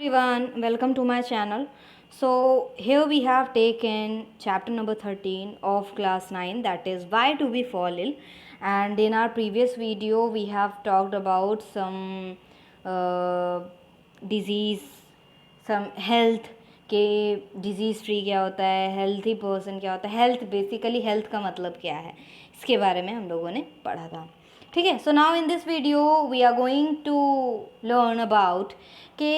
everyone, welcome to my channel. So here we have taken chapter number 13 of class 9, that is why do we fall ill. And in our previous video we have talked about some disease, some health के disease free क्या होता है, healthy person क्या होता है, health basically health का मतलब क्या है, इसके बारे में हम लोगों ने पढ़ा था. ठीक है. So now in this video we are going to learn about कि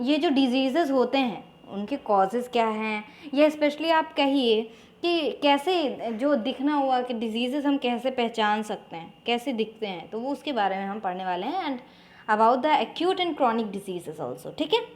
ये जो डिजीज़ेज़ होते हैं उनके कॉजेज़ क्या हैं, या स्पेशली आप कहिए कि कैसे जो दिखना हुआ कि डिजीज़ेज़ हम कैसे पहचान सकते हैं, कैसे दिखते हैं, तो वो उसके बारे में हम पढ़ने वाले हैं. And about the acute and chronic diseases also. ठीक है.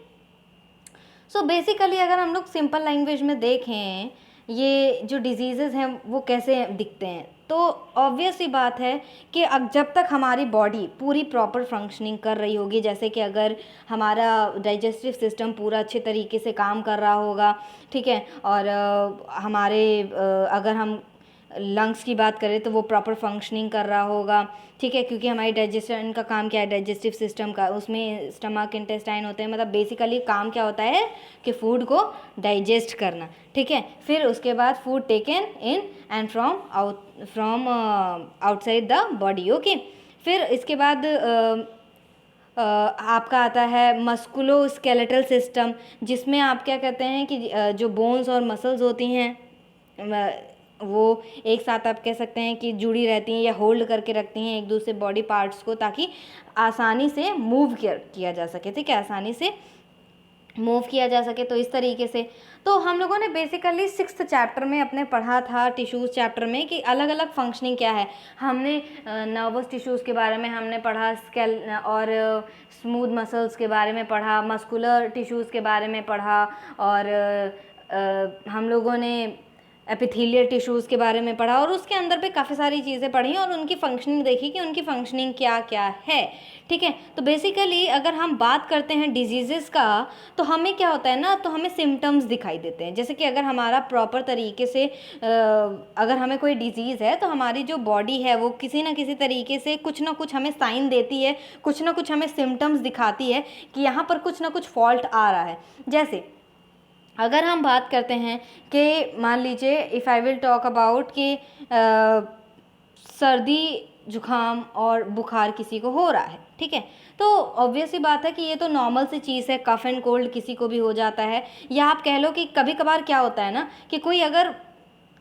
सो बेसिकली अगर हम लोग सिंपल लैंग्वेज में देखें ये जो डिजीज़ेज़ हैं वो कैसे दिखते हैं, तो ऑब्वियस सी बात है कि अब जब तक हमारी बॉडी पूरी प्रॉपर फंक्शनिंग कर रही होगी, जैसे कि अगर हमारा डाइजेस्टिव सिस्टम पूरा अच्छे तरीके से काम कर रहा होगा, ठीक है, और अगर हम लंग्स की बात करें तो वो प्रॉपर फंक्शनिंग कर रहा होगा, ठीक है, क्योंकि हमारी डाइजेशन का काम क्या है, डाइजेस्टिव सिस्टम का, उसमें स्टमक इंटेस्टाइन होते हैं, मतलब बेसिकली काम क्या होता है कि फूड को डाइजेस्ट करना. ठीक है. फिर उसके बाद food taken in and from outside the body. Okay. फिर इसके बाद आपका आता है मस्कुलो स्केलेटल सिस्टम, जिसमें आप क्या कहते हैं कि जो बोन्स और मसल्स होती हैं वो एक साथ आप कह सकते हैं कि जुड़ी रहती हैं या होल्ड करके रखती हैं एक दूसरे बॉडी पार्ट्स को, ताकि आसानी से मूव किया जा सके. ठीक है. आसानी से मूव किया जा सके. तो इस तरीके से तो हम लोगों ने बेसिकली 6th चैप्टर में अपने पढ़ा था टिश्यूज़ चैप्टर में कि अलग अलग फंक्शनिंग क्या है. हमने नर्वस टिश्यूज़ के बारे में हमने पढ़ा, स्केल और स्मूथ मसल्स के बारे में पढ़ा, मस्कुलर टिश्यूज़ के बारे में पढ़ा, और हम लोगों ने एपिथेलियल टिश्यूज़ के बारे में पढ़ा, और उसके अंदर पे काफ़ी सारी चीज़ें पढ़ी और उनकी फंक्शनिंग देखी कि उनकी फंक्शनिंग क्या क्या है. ठीक है. तो बेसिकली अगर हम बात करते हैं डिजीज़ेज़ का, तो हमें क्या होता है ना, तो हमें सिम्टम्स दिखाई देते हैं. जैसे कि अगर हमारा प्रॉपर तरीके से अगर हमें कोई डिजीज़ है तो हमारी जो बॉडी है वो किसी ना किसी तरीके से कुछ ना कुछ हमें साइन देती है, कुछ ना कुछ हमें सिम्टम्स दिखाती है कि यहाँ पर कुछ ना कुछ फॉल्ट आ रहा है. जैसे अगर हम बात करते हैं कि मान लीजिए if I will talk about कि सर्दी जुखाम और बुखार किसी को हो रहा है, ठीक है, तो ऑब्वियस सी बात है कि ये तो नॉर्मल सी चीज़ है, कफ एंड कोल्ड किसी को भी हो जाता है. या आप कह लो कि कभी कभार क्या होता है ना कि कोई अगर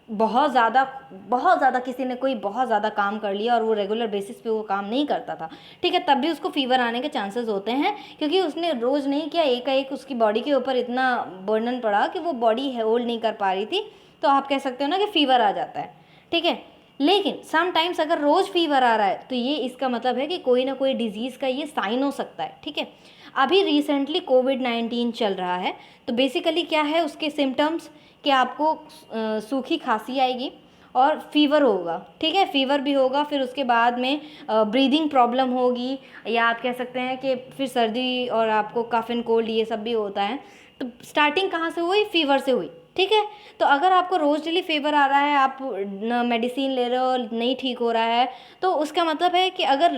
बहुत ज़्यादा किसी ने कोई बहुत ज़्यादा काम कर लिया और वो रेगुलर बेसिस पे वो काम नहीं करता था, ठीक है, तब भी उसको फीवर आने के चांसेस होते हैं, क्योंकि उसने रोज़ नहीं किया, एक उसकी बॉडी के ऊपर इतना बर्डन पड़ा कि वो बॉडी होल्ड नहीं कर पा रही थी. तो आप कह सकते हो ना कि फ़ीवर आ जाता है. ठीक है. लेकिन समटाइम्स अगर रोज़ फीवर आ रहा है तो ये इसका मतलब है कि कोई ना कोई डिजीज़ का ये साइन हो सकता है. ठीक है. अभी रिसेंटली कोविड-19 चल रहा है, तो बेसिकली क्या है उसके सिम्टम्स कि आपको सूखी खांसी आएगी और फीवर होगा. ठीक है. फीवर भी होगा, फिर उसके बाद में ब्रीदिंग प्रॉब्लम होगी, या आप कह सकते हैं कि फिर सर्दी और आपको कफ एंड कोल्ड ये सब भी होता है. तो स्टार्टिंग कहाँ से हुई? फीवर से हुई. ठीक है. तो अगर आपको रोज़ डेली फीवर आ रहा है, आप मेडिसिन ले रहे हो, नहीं ठीक हो रहा है, तो उसका मतलब है कि अगर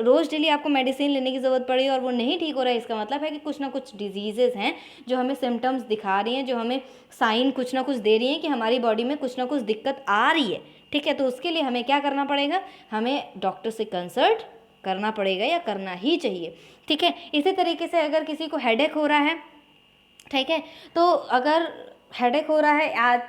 रोज़ डेली आपको मेडिसिन लेने की ज़रूरत पड़ी और वो नहीं ठीक हो रहा है, इसका मतलब है कि कुछ ना कुछ डिजीज़ेज़ हैं जो हमें सिम्टम्स दिखा रही हैं, जो हमें साइन कुछ ना कुछ दे रही हैं कि हमारी बॉडी में कुछ ना कुछ दिक्कत आ रही है. ठीक है. तो उसके लिए हमें क्या करना पड़ेगा? हमें डॉक्टर से कंसल्ट करना पड़ेगा, या करना ही चाहिए. ठीक है. इसी तरीके से अगर किसी को हेडेक हो रहा है, ठीक है, तो अगर हेडेक हो रहा है, आज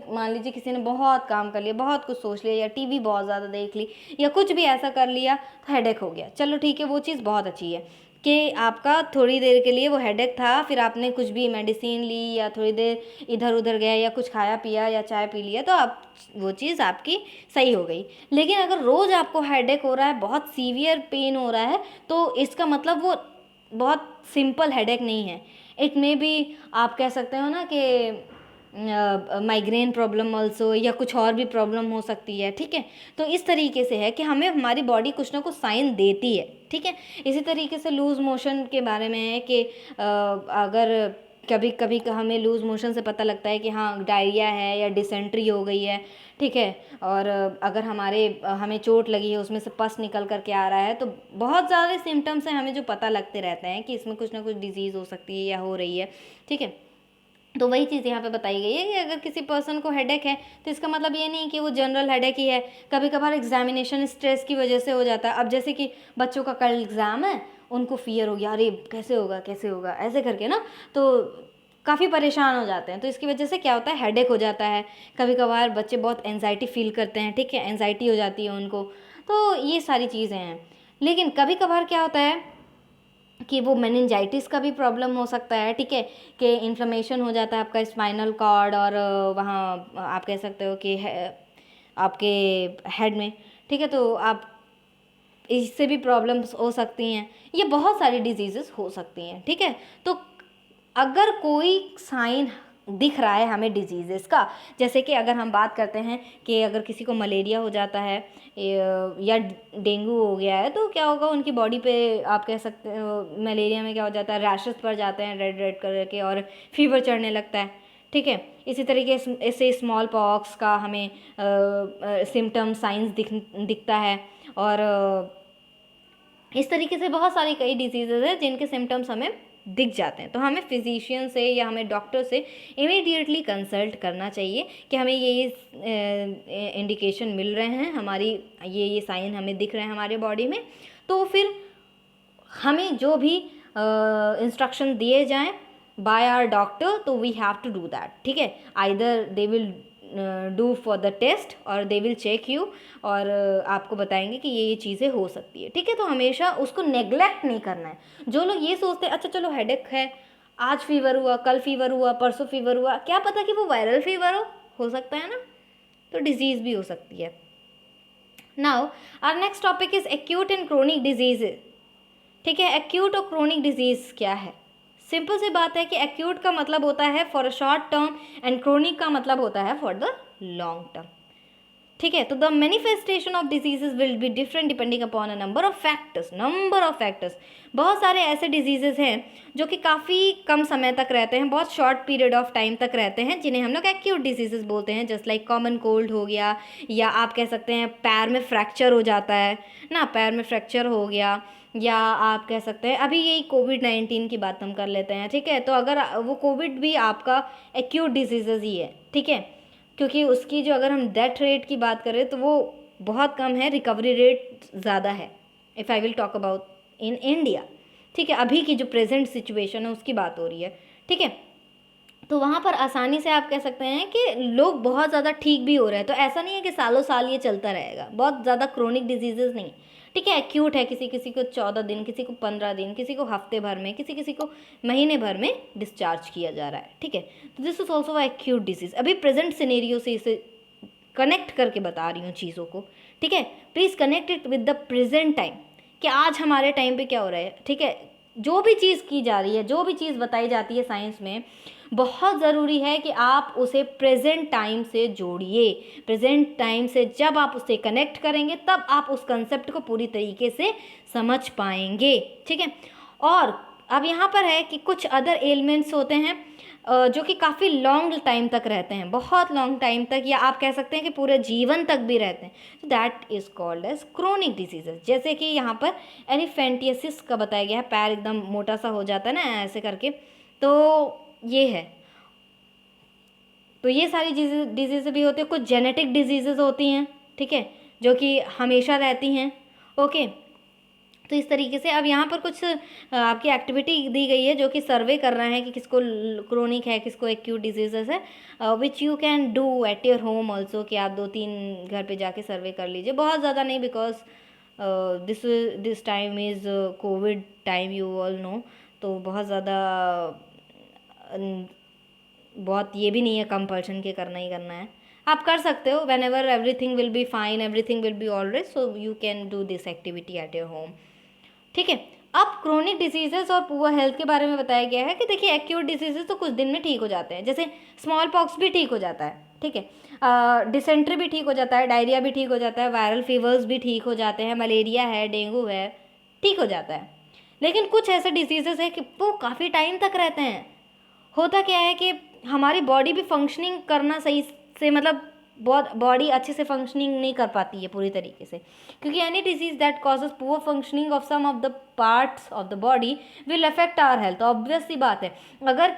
मान लीजिए किसी ने बहुत काम कर लिया, बहुत कुछ सोच लिया, या टीवी बहुत ज़्यादा देख ली, या कुछ भी ऐसा कर लिया तो हेडेक हो गया. चलो ठीक है, वो चीज़ बहुत अच्छी है कि आपका थोड़ी देर के लिए वो हेडेक था, फिर आपने कुछ भी मेडिसिन ली या थोड़ी देर इधर उधर गया या कुछ खाया पिया या चाय पी लिया, तो आप वो चीज़ आपकी सही हो गई. लेकिन अगर रोज़ आपको हेडेक हो रहा है, बहुत सीवियर पेन हो रहा है, तो इसका मतलब वो बहुत सिंपल हेडेक नहीं है. इट मे बी आप कह सकते हो ना कि माइग्रेन प्रॉब्लम ऑल्सो, या कुछ और भी प्रॉब्लम हो सकती है. ठीक है. तो इस तरीके से है कि हमें हमारी बॉडी कुछ ना कुछ साइन देती है. ठीक है. इसी तरीके से लूज़ मोशन के बारे में है कि अगर कभी कभी हमें लूज़ मोशन से पता लगता है कि हाँ डायरिया है या डिसेंट्री हो गई है, ठीक है। और अगर हमें चोट लगी है, उसमें से पस निकल करके आ रहा है, तो बहुत सारे सिम्टम्स हैं हमें जो पता लगते रहते हैं कि इसमें कुछ ना कुछ डिजीज़ हो सकती है या हो रही है, ठीक है। तो वही चीज़ यहाँ पे बताई गई है कि अगर किसी पर्सन को हेडेक है तो इसका मतलब ये नहीं कि वो जनरल हेडेक ही है। कभी कभार एग्जामिनेशन स्ट्रेस की वजह से हो जाता है। अब जैसे कि बच्चों का कल एग्ज़ाम है, उनको फियर हो गया, अरे कैसे होगा कैसे होगा ऐसे करके ना, तो काफ़ी परेशान हो जाते हैं। तो इसकी वजह से क्या होता है, हेडेक हो जाता है। कभी कभार बच्चे बहुत एनजाइटी फील करते हैं, ठीक है, एनजाइटी हो जाती है उनको। तो ये सारी चीज़ें हैं। लेकिन कभी कभार क्या होता है कि वो मेनिंजाइटिस का भी प्रॉब्लम हो सकता है, ठीक है, कि इन्फ्लेमेशन हो जाता है आपका स्पाइनल कॉर्ड और वहाँ आप कह सकते हो कि आपके हेड में, ठीक है। तो आप इससे भी प्रॉब्लम्स हो सकती हैं। ये बहुत सारी डिजीज़ेस हो सकती हैं, ठीक है। तो अगर कोई साइन दिख रहा है हमें डिजीज़ेस का, जैसे कि अगर हम बात करते हैं कि अगर किसी को मलेरिया हो जाता है या डेंगू हो गया है, तो क्या होगा उनकी बॉडी पे, आप कह सकते हो मलेरिया में क्या हो जाता है, रैशेस पड़ जाते हैं रेड रेड कलर के और फीवर चढ़ने लगता है, ठीक है। इसी तरीके से स्मॉल पॉक्स का हमें सिम्टम साइंस दिखता है। और इस तरीके से बहुत सारी कई डिजीज़ेज हैं जिनके सिम्टम्स हमें दिख जाते हैं। तो हमें फिजिशियन से या हमें डॉक्टर से इमीडिएटली कंसल्ट करना चाहिए कि हमें ये इंडिकेशन मिल रहे हैं, हमारी ये साइन हमें दिख रहे हैं हमारे बॉडी में। तो फिर हमें जो भी इंस्ट्रक्शन दिए जाएं बाय आवर डॉक्टर, तो we have to do that, ठीक है। Either they will do for the test और दे विल चेक यू, और आपको बताएंगे कि ये चीज़ें हो सकती है, ठीक है। तो हमेशा उसको नेग्लेक्ट नहीं करना है। जो लोग ये सोचते हैं अच्छा चलो हेडेक है, आज फीवर हुआ, कल फीवर हुआ, परसों फीवर हुआ, क्या पता कि वो वायरल फीवर हो सकता है ना, तो डिजीज़ भी हो सकती है। Now our next topic is acute and chronic diseases, ठीक है। एक्यूट और क्रोनिक डिजीज़ क्या है? सिंपल सी बात है कि एक्यूट का मतलब होता है for a short term and chronic का मतलब होता है फॉर द लॉन्ग टर्म, ठीक है। तो the manifestation of diseases will be different depending upon a number of factors. बहुत सारे ऐसे डिजीजेज हैं जो कि काफ़ी कम समय तक रहते हैं, बहुत शॉर्ट पीरियड ऑफ टाइम तक रहते हैं, जिन्हें हम लोग एक्यूट डिजीजेज बोलते हैं। जस्ट लाइक कॉमन कोल्ड हो गया, या आप कह सकते हैं पैर में फ्रैक्चर हो जाता है ना, पैर में फ्रैक्चर हो गया, या आप कह सकते हैं अभी यही कोविड-19 की बात हम कर लेते हैं, ठीक है। तो अगर वो कोविड भी आपका एक्यूट डिजीजेज ही है, ठीक है, क्योंकि उसकी जो अगर हम डेथ रेट की बात करें तो वो बहुत कम है, रिकवरी रेट ज़्यादा है, if I will talk about in India, ठीक है। अभी की जो प्रेजेंट सिचुएशन है उसकी बात हो रही है, ठीक है। तो वहाँ पर आसानी से आप कह सकते हैं कि लोग बहुत ज़्यादा ठीक भी हो रहे हैं। तो ऐसा नहीं है कि सालों साल ये चलता रहेगा, बहुत ज़्यादा क्रोनिक डिजीजेज नहीं, ठीक है। एक्यूट है, किसी किसी को 14 दिन, किसी को 15 दिन, किसी को हफ्ते भर में, किसी किसी को महीने भर में डिस्चार्ज किया जा रहा है, ठीक है। तो this is also a acute disease. अभी प्रेजेंट सिनेरियो से इसे कनेक्ट करके बता रही हूँ चीज़ों को, ठीक है। Please connect it with the present time, कि आज हमारे टाइम पे क्या हो रहा है, ठीक है। जो भी चीज़ की जा रही है, जो भी चीज़ बताई जाती है साइंस में, बहुत ज़रूरी है कि आप उसे प्रेजेंट टाइम से जोड़िए। प्रेजेंट टाइम से जब आप उसे कनेक्ट करेंगे तब आप उस कंसेप्ट को पूरी तरीके से समझ पाएंगे, ठीक है। और अब यहाँ पर है कि कुछ अदर एलिमेंट्स होते हैं जो कि काफ़ी लॉन्ग टाइम तक रहते हैं, बहुत लॉन्ग टाइम तक, या आप कह सकते हैं कि पूरे जीवन तक भी रहते हैं। तो that is called as chronic diseases. जैसे कि यहाँ पर एलिफेंटियासिस का बताया गया है, पैर एकदम मोटा सा हो जाता है ना ऐसे करके, तो ये है। तो ये सारी डिजीज़ भी होती है। कुछ जेनेटिक डिजीज़ेज होती हैं, ठीक है, जो कि हमेशा रहती हैं, ओके। तो इस तरीके से अब यहाँ पर कुछ आपकी एक्टिविटी दी गई है जो कि सर्वे कर रहे हैं कि किसको क्रोनिक है, किसको एक्यूट डिजीजेस है, which you can do at your home also, कि आप 2-3 घर पे जाके सर्वे कर लीजिए, बहुत ज़्यादा नहीं, because this time is Covid time, you all know. तो बहुत ज़्यादा बहुत ये भी नहीं है कंपल्शन के करना ही करना है, आप कर सकते हो। When ever everything will be fine, everything will be alright, so you can do this activity at your home, ठीक है। अब क्रोनिक डिजीजेस और पुअर हेल्थ के बारे में बताया गया है कि देखिए एक्यूट डिजीजेस तो कुछ दिन में ठीक हो जाते हैं, जैसे स्मॉल पॉक्स भी ठीक हो जाता है, ठीक है, डिसेंट्री भी ठीक हो जाता है, डायरिया भी ठीक हो जाता है, वायरल फीवर्स भी ठीक हो जाते हैं, मलेरिया है, डेंगू है, ठीक हो जाता है। लेकिन कुछ ऐसे डिजीजेस है कि वो काफ़ी टाइम तक रहते हैं, होता क्या है कि हमारी बॉडी भी फंक्शनिंग करना सही से, मतलब बहुत बॉडी अच्छे से फंक्शनिंग नहीं कर पाती है पूरी तरीके से, क्योंकि any disease that causes poor functioning of some of the parts of the body will affect our health. Obvious सी बात है, अगर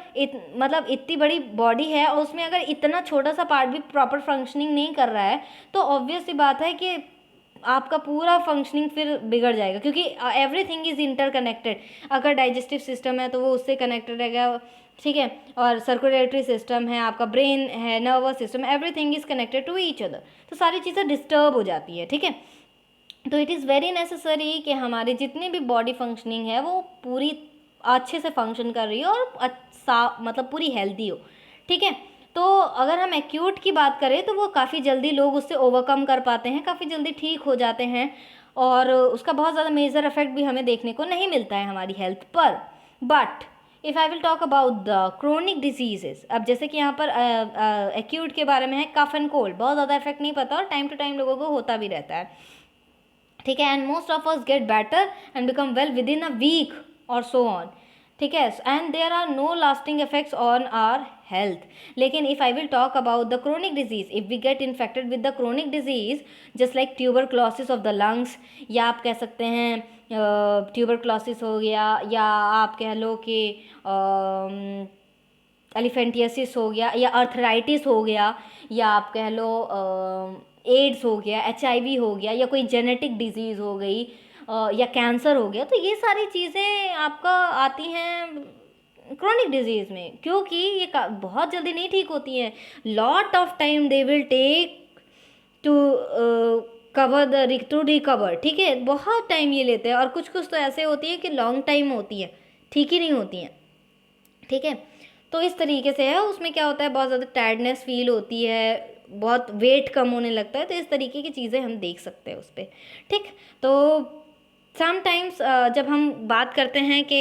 मतलब इतनी बड़ी बॉडी है और उसमें अगर इतना छोटा सा पार्ट भी प्रॉपर फंक्शनिंग नहीं कर रहा है तो ऑब्वियस सी बात है कि आपका पूरा फंक्शनिंग फिर बिगड़ जाएगा, क्योंकि एवरीथिंग इज़ इंटरकनेक्टेड। अगर डाइजेस्टिव सिस्टम है तो वो उससे कनेक्टेड रहेगा, ठीक है, और सर्कुलेटरी सिस्टम है, आपका ब्रेन है, nervous system, everything is connected to each other, तो सारी चीज़ें डिस्टर्ब हो जाती है, ठीक है। तो इट इज़ वेरी नेसेसरी कि हमारे जितनी भी बॉडी फंक्शनिंग है वो पूरी अच्छे से फंक्शन कर रही हो और मतलब पूरी हेल्दी हो, ठीक है। तो अगर हम एक्यूट की बात करें तो वो काफ़ी जल्दी लोग उससे ओवरकम कर पाते हैं, काफ़ी जल्दी ठीक हो जाते हैं, और उसका बहुत ज़्यादा मेजर इफेक्ट भी हमें देखने को नहीं मिलता है हमारी हेल्थ पर। But if I will talk about the chronic diseases, अब जैसे कि यहाँ पर एक्यूट के बारे में है, कफ एंड कोल्ड बहुत ज़्यादा इफेक्ट नहीं पता और टाइम टू टाइम लोगों को होता भी रहता है, ठीक है, and most of us get better and become well within a week और सो ऑन, ठीक है, and there are no lasting effects on our health. लेकिन if I will talk about the chronic disease, if we get infected with the chronic disease just like tuberculosis of the lungs, या आप कह सकते हैं tuberculosis हो गया, या आप कह लो कि एलिफेंटियासिस हो गया, या अर्थराइटिस हो गया, या आप कह लो एड्स हो गया, HIV हो गया, या कोई जेनेटिक डिजीज़ हो गई, या कैंसर हो गया, तो ये सारी चीज़ें आपका आती हैं क्रोनिक डिजीज़ में, क्योंकि ये बहुत जल्दी नहीं ठीक होती हैं। Lot of time they will take to cover to recover, ठीक है, बहुत टाइम ये लेते हैं, और कुछ कुछ तो ऐसे होती है कि लॉन्ग टाइम होती है, ठीक ही नहीं होती हैं, ठीक है। तो इस तरीके से है, उसमें क्या होता है, बहुत ज़्यादा टायर्डनेस फील होती है, बहुत वेट कम होने लगता है, तो इस तरीके की चीज़ें हम देख सकते हैं उस पर, ठीक। तो समटाइम्स जब हम बात करते हैं कि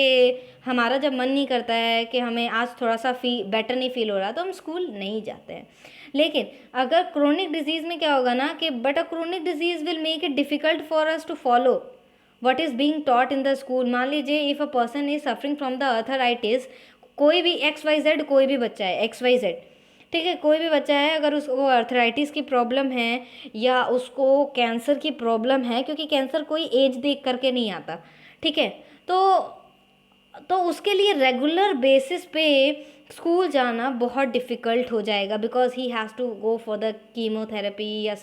हमारा जब मन नहीं करता है कि हमें आज थोड़ा सा बेटर नहीं फील हो रहा, तो हम स्कूल नहीं जाते हैं। लेकिन अगर क्रोनिक डिजीज़ में क्या होगा ना कि but a chronic disease will make it difficult for us to follow what is being taught in the school. मान लीजिए if a person is suffering from the arthritis, कोई भी XYZ, कोई भी बच्चा है XYZ, ठीक है, कोई भी बच्चा है, अगर उसको अर्थराइटिस की प्रॉब्लम है या उसको कैंसर की प्रॉब्लम है, क्योंकि कैंसर कोई एज देख करके नहीं आता, ठीक है, तो उसके लिए रेगुलर बेसिस पे स्कूल जाना बहुत डिफ़िकल्ट हो जाएगा, because he has to go for the chemotherapy या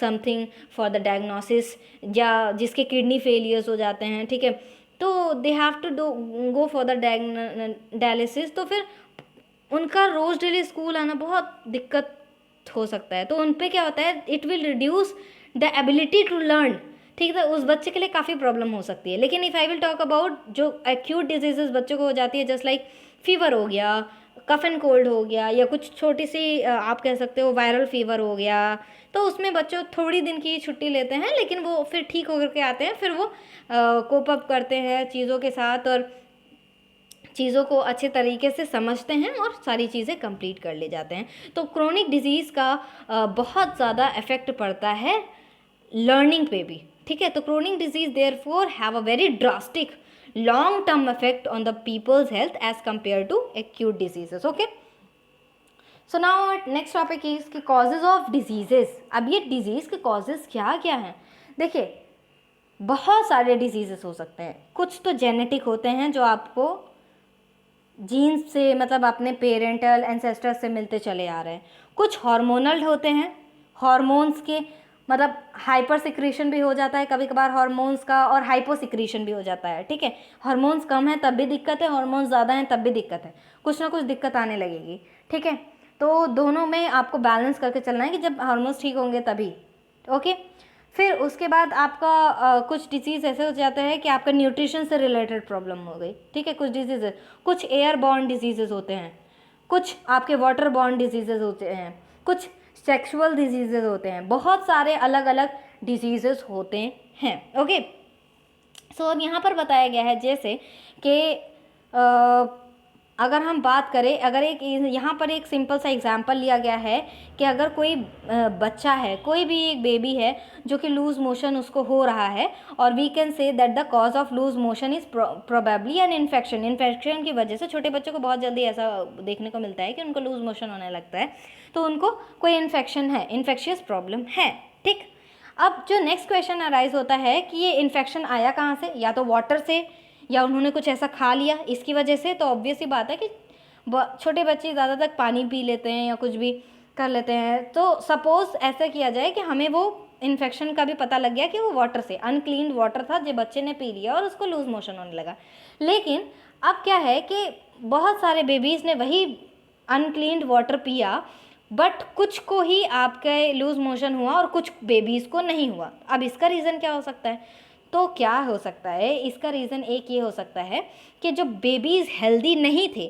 समथिंग फॉर द डायग्नोसिस, या जिसके किडनी फेलियर्स हो जाते हैं, ठीक है, तो they have to go for the dialysis, तो फिर उनका रोज़ डेली स्कूल आना बहुत दिक्कत हो सकता है। तो उन पे क्या होता है, it will reduce the ability to learn, ठीक है, उस बच्चे के लिए काफ़ी प्रॉब्लम हो सकती है। लेकिन if I will talk about जो एक्यूट डिजीजेस बच्चों को हो जाती है, जस्ट लाइक फीवर हो गया, कफ एंड कोल्ड हो गया, या कुछ छोटी सी आप कह सकते हो वायरल फीवर हो गया, तो उसमें बच्चों थोड़ी दिन की छुट्टी लेते हैं, लेकिन वो फिर ठीक होकर के आते हैं, फिर वो कोप अप करते हैं चीज़ों के साथ और चीज़ों को अच्छे तरीके से समझते हैं और सारी चीज़ें कंप्लीट कर ले जाते हैं। तो क्रोनिक डिजीज़ का बहुत ज़्यादा इफ़ेक्ट पड़ता है लर्निंग पे भी, ठीक है। तो chronic disease therefore have a very drastic long term effect on the people's health as compare to acute diseases, okay. So now next topic is कि कॉजेज ऑफ डिजीजेस। अब ये डिजीज़ के कॉजेज क्या क्या हैं, देखिए बहुत सारे डिजीजेस हो सकते हैं। कुछ तो जेनेटिक होते हैं जो आपको जीन्स से, मतलब अपने पेरेंटल एंसेस्टर्स से मिलते चले आ रहे हैं। कुछ हार्मोनल होते हैं, हार्मोन्स के मतलब हाइपर सिक्रीशन भी हो जाता है कभी कभार हार्मोन्स का, और हाइपो सिक्रीशन भी हो जाता है, ठीक है। हार्मोन्स कम है तब भी दिक्कत है, हार्मोन्स ज़्यादा हैं तब भी दिक्कत है, कुछ ना कुछ दिक्कत आने लगेगी, ठीक है। तो दोनों में आपको बैलेंस करके चलना है कि जब हार्मोन्स ठीक होंगे तभी, ओके। फिर उसके बाद आपका कुछ डिजीज़ ऐसे हो जाता है कि आपका न्यूट्रिशन से रिलेटेड प्रॉब्लम हो गई, ठीक है। कुछ डिजीज़, कुछ एयर बॉर्न डिजीज़ेज होते हैं, कुछ आपके वाटर बॉर्न डिजीज़ेज होते हैं, कुछ सेक्सुअल डिजीज़ेज होते हैं, बहुत सारे अलग अलग डिजीज़ेज होते हैं, ओके। सो अब यहाँ पर बताया गया है जैसे कि अगर हम बात करें, अगर एक यहाँ पर एक सिंपल सा एग्जांपल लिया गया है कि अगर कोई बच्चा है, कोई भी एक बेबी है जो कि लूज़ मोशन उसको हो रहा है, और we can say that the cause of loose motion is probably an infection. Infection की वजह से छोटे बच्चों को बहुत जल्दी ऐसा देखने को मिलता है कि उनको लूज़ मोशन होने लगता है, तो उनको कोई इन्फेक्शन है, इन्फेक्शियस प्रॉब्लम है। ठीक, अब जो नेक्स्ट क्वेश्चन अराइज होता है कि ये इन्फेक्शन आया कहाँ से, या तो वाटर से या उन्होंने कुछ ऐसा खा लिया इसकी वजह से। तो ऑब्वियस ही बात है कि छोटे बच्चे ज़्यादा तक पानी पी लेते हैं या कुछ भी कर लेते हैं। तो सपोज़ ऐसा किया जाए कि हमें वो इन्फेक्शन का भी पता लग गया कि वो वाटर से, अनक्लीन वाटर था जो बच्चे ने पी लिया और उसको लूज़ मोशन होने लगा। लेकिन अब क्या है कि बहुत सारे बेबीज़ ने वही अनक्लीन वाटर पिया, बट कुछ को ही आपके लूज़ मोशन हुआ और कुछ बेबीज़ को नहीं हुआ। अब इसका रीज़न क्या हो सकता है? तो क्या हो सकता है, इसका रीज़न एक ये हो सकता है कि जो बेबीज़ हेल्दी नहीं थे,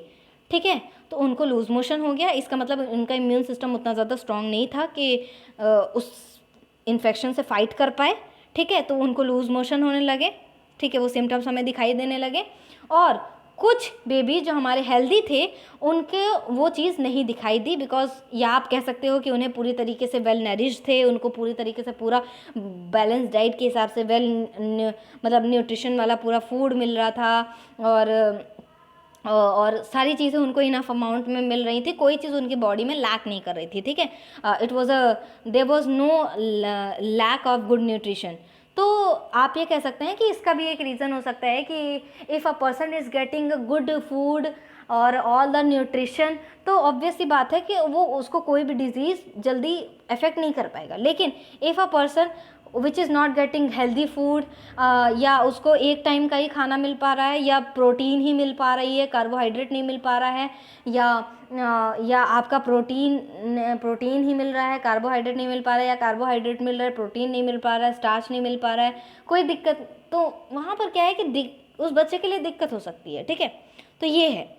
ठीक है, तो उनको लूज़ मोशन हो गया। इसका मतलब उनका इम्यून सिस्टम उतना ज़्यादा स्ट्रॉन्ग नहीं था कि उस इन्फेक्शन से फाइट कर पाए, ठीक है, तो उनको लूज़ मोशन होने लगे, ठीक है, वो सिम्टम्स हमें दिखाई देने लगे। और कुछ बेबी जो हमारे हेल्दी थे उनके वो चीज़ नहीं दिखाई दी, बिकॉज या आप कह सकते हो कि उन्हें पूरी तरीके से वेल नरिश्ड थे, उनको पूरी तरीके से पूरा बैलेंस डाइट के हिसाब से मतलब न्यूट्रिशन वाला पूरा फूड मिल रहा था, और सारी चीज़ें उनको इनफ अमाउंट में मिल रही थी, कोई चीज़ उनकी बॉडी में लैक नहीं कर रही थी, ठीक है। There was no lack of good nutrition. तो आप ये कह सकते हैं कि इसका भी एक रीज़न हो सकता है कि if a person is getting good food और ऑल द न्यूट्रिशन, तो ऑब्वियस सी बात है कि वो उसको कोई भी डिजीज़ जल्दी अफेक्ट नहीं कर पाएगा। लेकिन if a person which is not getting healthy food, या उसको एक टाइम का ही खाना मिल पा रहा है, या प्रोटीन ही मिल पा रही है, कार्बोहाइड्रेट नहीं मिल पा रहा है, या आपका प्रोटीन ही मिल रहा है, कार्बोहाइड्रेट नहीं मिल पा रहा है, या कार्बोहाइड्रेट मिल रहा है, प्रोटीन नहीं मिल पा रहा है, स्टार्च नहीं मिल पा रहा है, कोई दिक्कत, तो वहाँ पर क्या है कि उस बच्चे के लिए दिक्कत हो सकती है, ठीक है। तो ये है।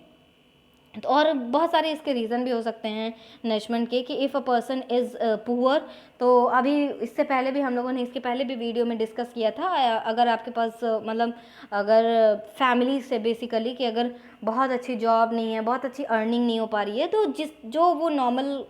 तो और बहुत सारे इसके रीज़न भी हो सकते हैं नरिशमेंट के, कि if a person is poor, तो अभी इससे पहले भी हम लोगों ने इसके पहले भी वीडियो में डिस्कस किया था। अगर आपके पास मतलब अगर फैमिली से बेसिकली कि अगर बहुत अच्छी जॉब नहीं है, बहुत अच्छी अर्निंग नहीं हो पा रही है, तो जो वो नॉर्मल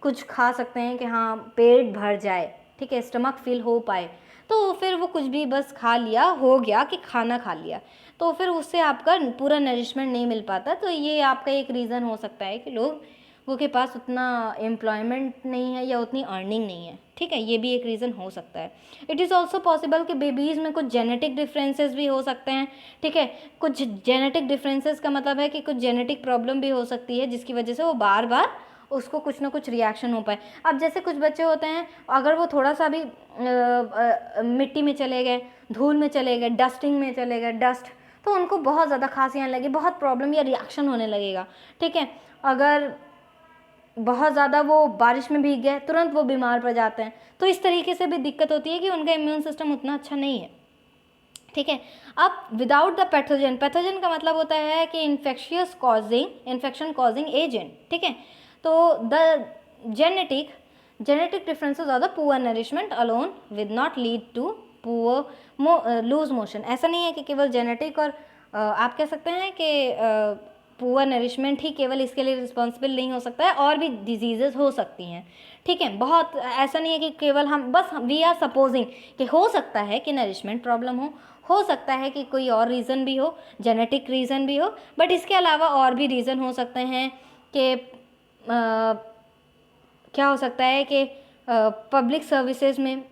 कुछ खा सकते हैं कि हाँ पेट भर जाए, ठीक है, स्टमक फिल हो पाए, तो फिर वो कुछ भी बस खा लिया, हो गया कि खाना खा लिया, तो फिर उससे आपका पूरा नरिशमेंट नहीं मिल पाता। तो ये आपका एक रीज़न हो सकता है कि लोगों के पास उतना एम्प्लॉयमेंट नहीं है या उतनी अर्निंग नहीं है, ठीक है, ये भी एक रीज़न हो सकता है। इट इज़ ऑल्सो पॉसिबल कि बेबीज़ में कुछ जेनेटिक डिफरेंसेस भी हो सकते हैं, ठीक है। कुछ जेनेटिक डिफरेंसेस का मतलब है कि कुछ जेनेटिक प्रॉब्लम भी हो सकती है जिसकी वजह से वो बार बार उसको कुछ ना कुछ रिएक्शन हो पाए। अब जैसे कुछ बच्चे होते हैं, अगर वो थोड़ा सा भी मिट्टी में चले गए, धूल में चले गए, डस्टिंग में चले गए, डस्ट, तो उनको बहुत ज़्यादा खांसी आने लगी, बहुत प्रॉब्लम या रिएक्शन होने लगेगा, ठीक है। अगर बहुत ज़्यादा वो बारिश में भीग गए, तुरंत वो बीमार पड़ जाते हैं। तो इस तरीके से भी दिक्कत होती है कि उनका इम्यून सिस्टम उतना अच्छा नहीं है, ठीक है। अब विदाउट द पैथोजन, पैथोजन का मतलब होता है कि इन्फेक्शन कॉजिंग एजेंट, ठीक है। तो the genetic differences of the poor nourishment alone with not lead to poor loose motion. ऐसा नहीं है कि केवल जेनेटिक और आप कह सकते हैं कि पुअर नरिशमेंट ही केवल इसके लिए रिस्पॉन्सिबल नहीं हो सकता है, और भी डिजीजेज हो सकती हैं, ठीक है। बहुत ऐसा नहीं है कि केवल हम बस वी आर सपोजिंग कि हो सकता है कि नरिशमेंट प्रॉब्लम हो सकता है कि कोई और रीज़न भी हो, जेनेटिक रीज़न भी हो, बट इसके अलावा और भी रीज़न हो सकते हैं कि क्या हो सकता है कि पब्लिक सर्विसेज में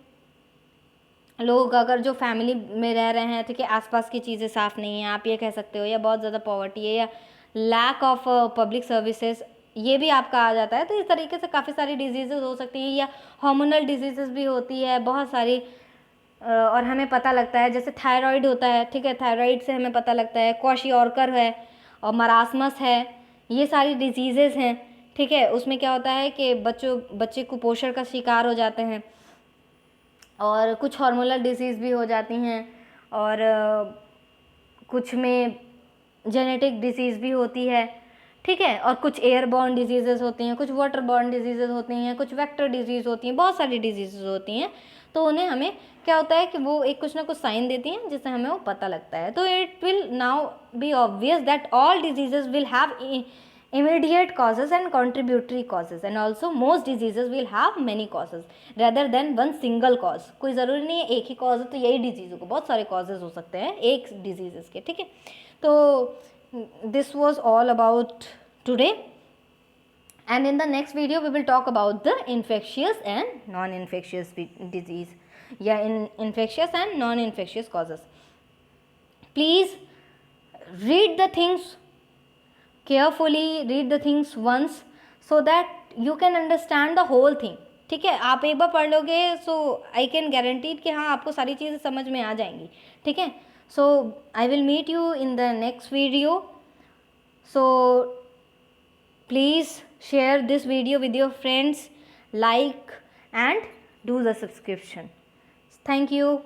लोग अगर जो फैमिली में रह रहे हैं, ठीक है, आसपास की चीज़ें साफ़ नहीं हैं, आप ये कह सकते हो, या बहुत ज़्यादा पॉवर्टी है, या लैक ऑफ पब्लिक सर्विसेज, ये भी आपका आ जाता है। तो इस तरीके से काफ़ी सारी डिजीज़ेज हो सकती हैं, या हार्मोनल डिजीज़ेज भी होती है बहुत सारी, और हमें पता लगता है, जैसे थायराइड होता है, ठीक है, थायराइड से हमें पता लगता है, क्वाशियोरकर है और मरासमस है, ये सारी डिजीज़ेज़ हैं, ठीक है। उसमें क्या होता है कि बच्चे कुपोषण का शिकार हो जाते हैं, और कुछ हार्मोनल डिजीज़ भी हो जाती हैं, और कुछ में जेनेटिक डिजीज़ भी होती है, ठीक है, और कुछ एयरबॉर्न डिजीज़ेज़ होती हैं, कुछ वाटर बॉर्न डिजीज़ेज़ होती हैं, कुछ वेक्टर डिजीज़ होती हैं, बहुत सारी डिजीज़ेज़ होती हैं। तो उन्हें हमें क्या होता है कि वो एक कुछ ना कुछ साइन देती हैं जिससे हमें वो पता लगता है. तो it will now B obvious that all diseases will have immediate causes and contributory causes, and also most diseases will have many causes rather than one single cause. कोई ज़रूरी नहीं है एक ही cause है तो यही disease को, बहुत सारे causes हो सकते हैं एक diseases के. ठीक है, तो this was all about today, and in the next video we will talk about the infectious and non-infectious disease, infectious and non-infectious causes. Please read the things carefully, read the things once so that you can understand the whole thing. ठीक है, आप एक बार पढ़ लोगे सो I can guarantee कि हाँ आपको सारी चीज़ें समझ में आ जाएंगी. ठीक है, so I will meet you in the next video. So please share this video with your friends, like and do the subscription. Thank you.